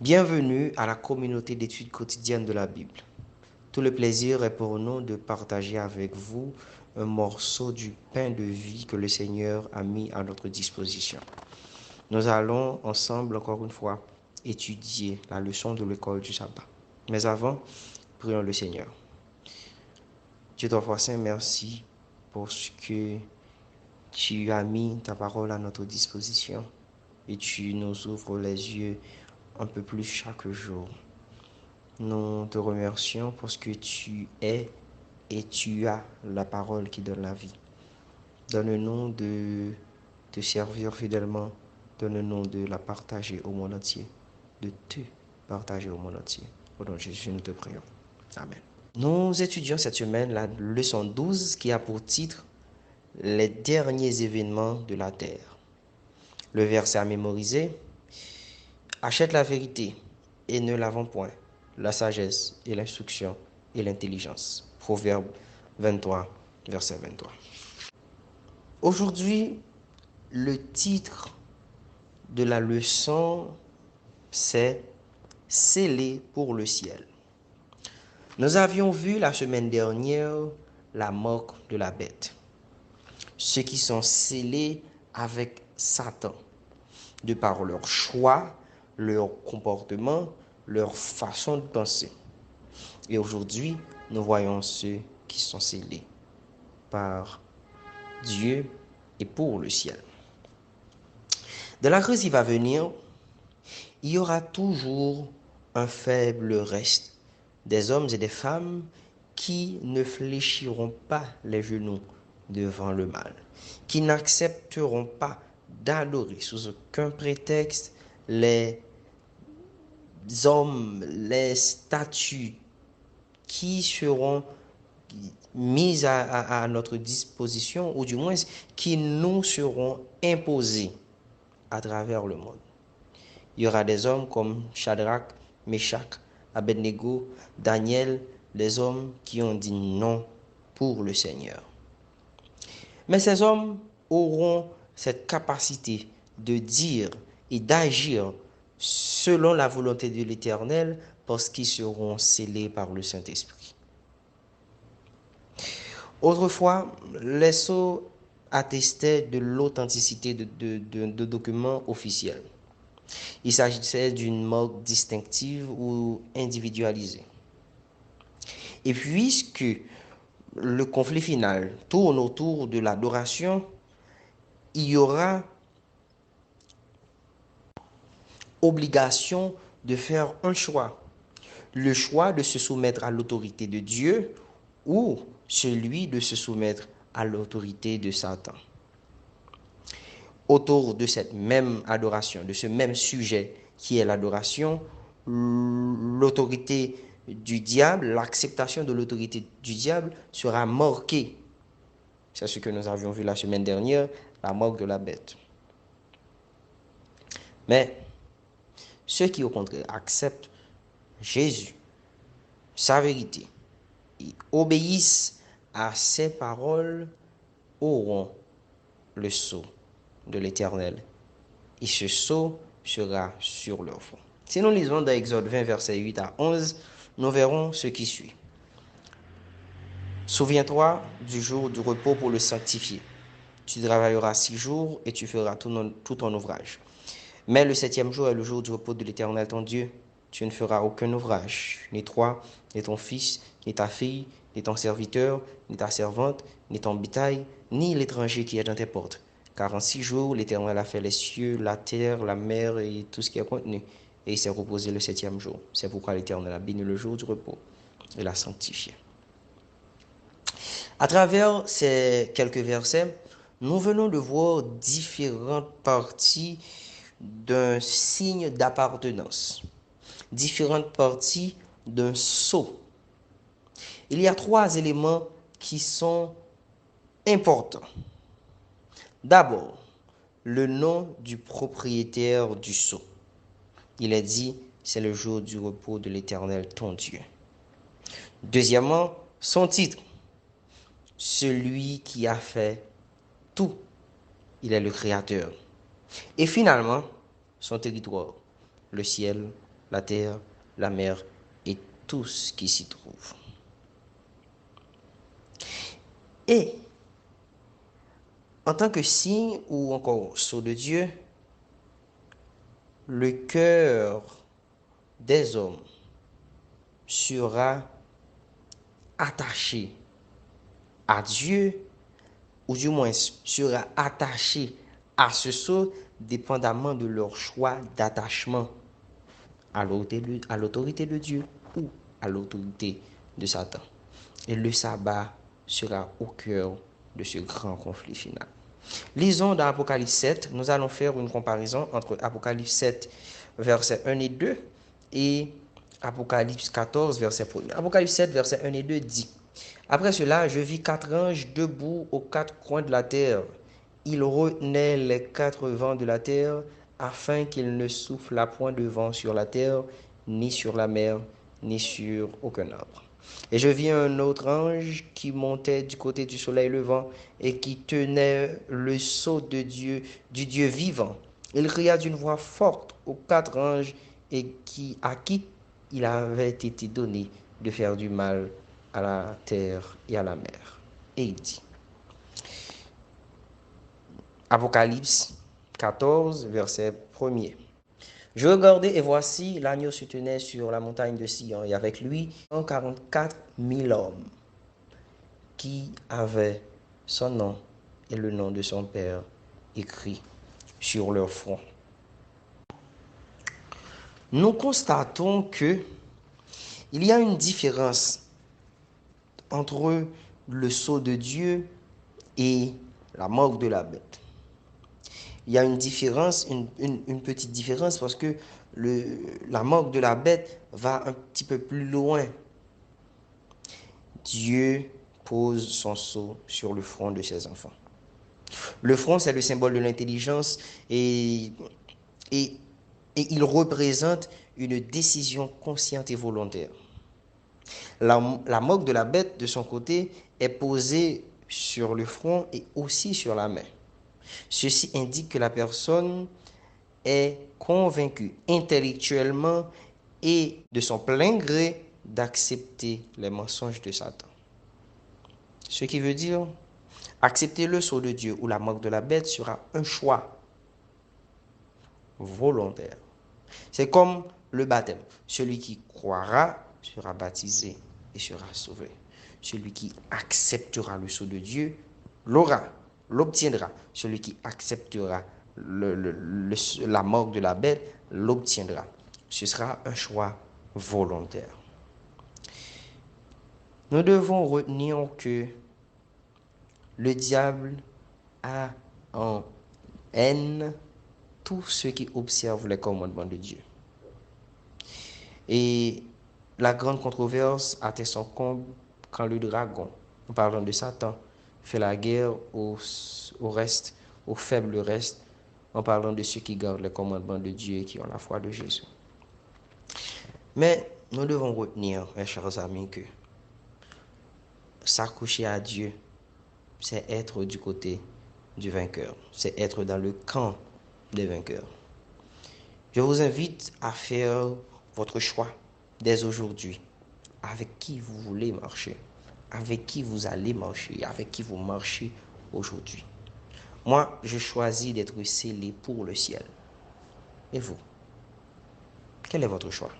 Bienvenue à la communauté d'études quotidiennes de la Bible. Tout le plaisir est pour nous de partager avec vous un morceau du pain de vie que le Seigneur a mis à notre disposition. Nous allons ensemble, encore une fois, étudier la leçon de l'école du sabbat. Mais avant, prions le Seigneur. Dieu Toi Saint, merci pour ce que tu as mis ta parole à notre disposition et tu nous ouvres les yeux un peu plus chaque jour. Nous te remercions parce que tu es et tu as la parole qui donne la vie. Donne-nous de te servir fidèlement. Donne-nous de la partager au monde entier. De te partager au monde entier. Au nom de Jésus, nous te prions. Amen. Nous étudions cette semaine la leçon 12 qui a pour titre « Les derniers événements de la terre ». Le verset à mémoriser « Achète la vérité et ne la vends point. La sagesse et l'instruction et l'intelligence. » Proverbe 23, verset 23. Aujourd'hui, le titre de la leçon, c'est « Scellé pour le ciel ». Nous avions vu la semaine dernière la marque de la bête. Ceux qui sont scellés avec Satan, de par leur choix, leur comportement, leur façon de penser. Et aujourd'hui, nous voyons ceux qui sont scellés par Dieu et pour le ciel. Dans la grâce qui va venir, il y aura toujours un faible reste des hommes et des femmes qui ne fléchiront pas les genoux devant le mal, qui n'accepteront pas d'adorer sous aucun prétexte les hommes, les statues qui seront mises à notre disposition, ou du moins qui nous seront imposées à travers le monde. Il y aura des hommes comme Shadrach, Meshach, Abednego, Daniel, les hommes qui ont dit non pour le Seigneur. Mais ces hommes auront cette capacité de dire et d'agir selon la volonté de l'Éternel parce qu'ils seront scellés par le Saint-Esprit. Autrefois, les sceaux attestaient de l'authenticité de documents officiels. Il s'agissait d'une marque distinctive ou individualisée. Et puisque le conflit final tourne autour de l'adoration, il y aura obligation de faire un choix. Le choix de se soumettre à l'autorité de Dieu ou celui de se soumettre à l'autorité de Satan. Autour de cette même adoration, de ce même sujet qui est l'adoration, l'autorité du diable, l'acceptation de l'autorité du diable sera marquée. C'est ce que nous avions vu la semaine dernière, la marque de la bête. Mais ceux qui au contraire acceptent Jésus, sa vérité, et obéissent à ses paroles, auront le sceau de l'Éternel. Et ce sceau sera sur leur front. Si nous lisons dans Exode 20, versets 8 à 11, nous verrons ce qui suit. Souviens-toi du jour du repos pour le sanctifier. Tu travailleras 6 jours et tu feras tout ton ouvrage. Mais le 7e jour est le jour du repos de l'Éternel ton Dieu. Tu ne feras aucun ouvrage, ni toi, ni ton fils, ni ta fille, ni ton serviteur, ni ta servante, ni ton bétail, ni l'étranger qui est dans tes portes. Car en 6 jours, l'Éternel a fait les cieux, la terre, la mer et tout ce qui est contenu. Et il s'est reposé le 7e jour. C'est pourquoi l'Éternel a béni le jour du repos et l'a sanctifié. À travers ces quelques versets, nous venons de voir différentes parties d'un signe d'appartenance, différentes parties d'un sceau. Il y a 3 éléments qui sont importants. D'abord, le nom du propriétaire du sceau. Il est dit, c'est le jour du repos de l'Éternel, ton Dieu. Deuxièmement, son titre, celui qui a fait tout. Il est le Créateur. Et finalement, son territoire, le ciel la terre, la mer et tout ce qui s'y trouve. Et, en tant que signe ou encore sceau de Dieu, le cœur des hommes sera attaché à Dieu, ou du moins sera attaché à ce sceau, dépendamment de leur choix d'attachement à l'autorité de Dieu ou à l'autorité de Satan. Et le sabbat sera au cœur de ce grand conflit final. Lisons dans Apocalypse 7, nous allons faire une comparaison entre Apocalypse 7, versets 1 et 2 et Apocalypse 14, verset 1. Apocalypse 7, verset 1 et 2 dit: Après cela, je vis 4 anges debout aux 4 coins de la terre. Ils retenaient les 4 vents de la terre, afin qu'il ne souffle point de vent sur la terre, ni sur la mer, ni sur aucun arbre. Et je vis un autre ange qui montait du côté du soleil levant et qui tenait le sceau de Dieu, du Dieu vivant. Il cria d'une voix forte aux 4 anges à qui il avait été donné de faire du mal à la terre et à la mer. Et il dit, Apocalypse 14, verset 1er. Je regardais et voici, l'agneau se tenait sur la montagne de Sion et avec lui 144 000 hommes qui avaient son nom et le nom de son Père écrit sur leur front. Nous constatons que il y a une différence entre le sceau de Dieu et la marque de la bête. Il y a une différence, une petite différence, parce que la marque de la bête va un petit peu plus loin. Dieu pose son sceau sur le front de ses enfants. Le front, c'est le symbole de l'intelligence et il représente une décision consciente et volontaire. La marque de la bête, de son côté, est posée sur le front et aussi sur la main. Ceci indique que la personne est convaincue intellectuellement et de son plein gré d'accepter les mensonges de Satan. Ce qui veut dire, accepter le sceau de Dieu ou la marque de la bête sera un choix volontaire. C'est comme le baptême. Celui qui croira sera baptisé et sera sauvé. Celui qui acceptera le sceau de Dieu l'aura, l'obtiendra. Celui qui acceptera la marque de la bête l'obtiendra. Ce sera un choix volontaire. Nous devons retenir que le diable a en haine tous ceux qui observent les commandements de Dieu. Et la grande controverse atteint son comble quand le dragon, en parlant de Satan, fait la guerre au faible reste, en parlant de ceux qui gardent les commandements de Dieu et qui ont la foi de Jésus. Mais nous devons retenir, mes chers amis, que s'accrocher à Dieu, c'est être du côté du vainqueur, c'est être dans le camp des vainqueurs. Je vous invite à faire votre choix dès aujourd'hui. Avec qui vous voulez marcher, avec qui vous allez marcher, avec qui vous marchez aujourd'hui. Moi, je choisis d'être scellé pour le ciel. Et vous? Quel est votre choix?